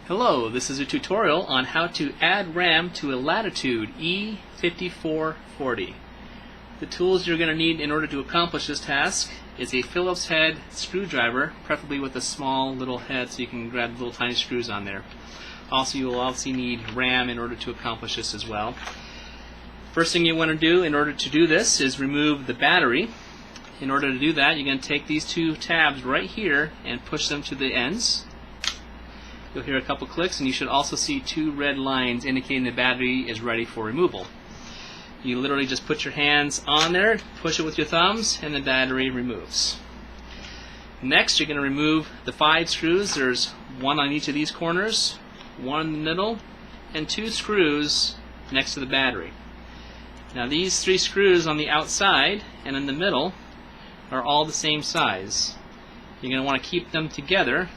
Hello, this is a tutorial on how to add RAM to a Latitude E5440. The tools you're going to need in order to accomplish this task is a Phillips head screwdriver, preferably with a small little head so you can grab little tiny screws on there. Also, you will obviously need RAM in order to accomplish this as well. First thing you want to do in order to do this is remove the battery. In order to do that, you're going to take these two tabs right here and push them to the ends. You'll hear a couple clicks, and you should also see two red lines indicating the battery is ready for removal. You literally just put your hands on there, push it with your thumbs, and the battery removes. Next, you're going to remove the 5 screws. There's one on each of these corners, one in the middle, and 2 screws next to the battery. Now these 3 screws on the outside and in the middle are all the same size. You're going to want to keep them together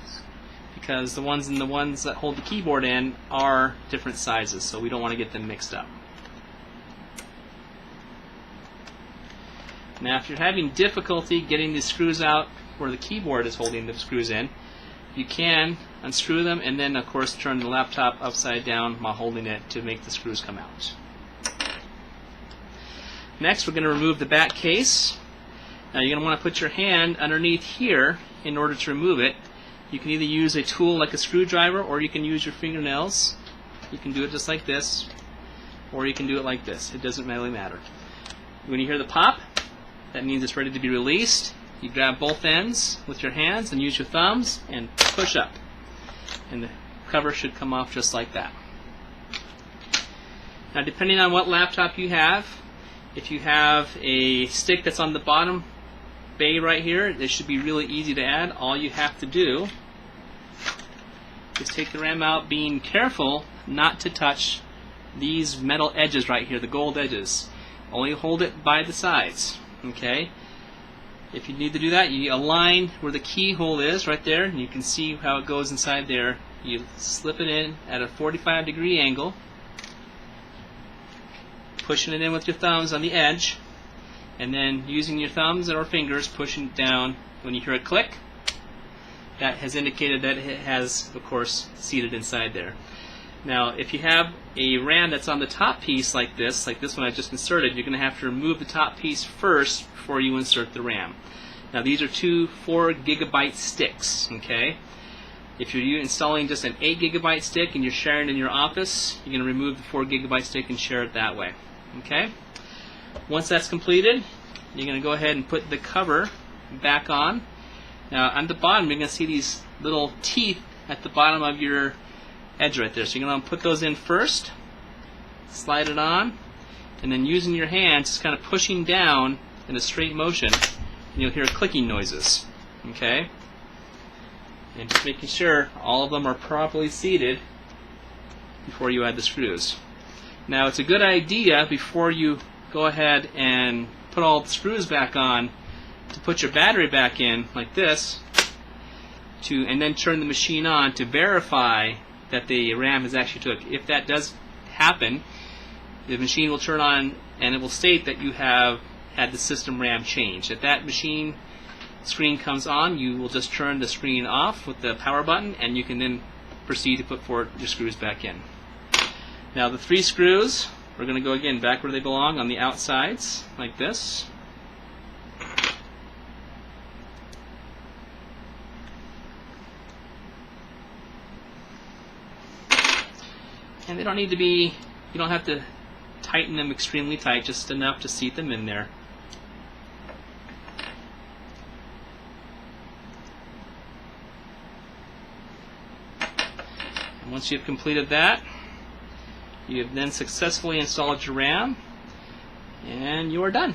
because the ones that hold the keyboard in are different sizes, so we don't want to get them mixed up. Now if you're having difficulty getting the screws out where the keyboard is holding the screws in, you can unscrew them and then of course turn the laptop upside down while holding it to make the screws come out. Next, we're going to remove the back case. Now you're going to want to put your hand underneath here in order to remove it. You can either use a tool like a screwdriver, or you can use your fingernails. You can do it just like this, or you can do it like this. It doesn't really matter. When you hear the pop, that means it's ready to be released. You grab both ends with your hands and use your thumbs and push up. And the cover should come off just like that. Now depending on what laptop you have, if you have a stick that's on the bottom bay right here, it should be really easy to add. All you have to do is take the RAM out, being careful not to touch these metal edges right here, the gold edges. Only hold it by the sides. Okay? If you need to do that, you align where the keyhole is right there, and you can see how it goes inside there. You slip it in at a 45-degree angle, pushing it in with your thumbs on the edge, and then using your thumbs or fingers pushing it down. When you hear it click, that has indicated that it has, of course, seated inside there. Now if you have a RAM that's on the top piece like this one I just inserted, you're going to have to remove the top piece first before you insert the RAM. Now these are two 4-gigabyte sticks. Okay? If you're installing just an 8-gigabyte stick and you're sharing it in your office, you're going to remove the 4-gigabyte stick and share it that way. Okay? Once that's completed, you're going to go ahead and put the cover back on. Now on the bottom, you're going to see these little teeth at the bottom of your edge right there. So you're going to put those in first, slide it on, and then using your hands, just kind of pushing down in a straight motion, and you'll hear clicking noises. Okay? And just making sure all of them are properly seated before you add the screws. Now it's a good idea before you go ahead and put all the screws back on to put your battery back in like this, and then turn the machine on to verify that the RAM has actually took. If that does happen, the machine will turn on and it will state that you have had the system RAM changed. If that machine screen comes on, you will just turn the screen off with the power button, and you can then proceed to put your screws back in. Now the 3 screws, we're going to go again back where they belong on the outsides, like this. And they don't need to be, you don't have to tighten them extremely tight, just enough to seat them in there. And once you've completed that, you have then successfully installed your RAM, and you are done.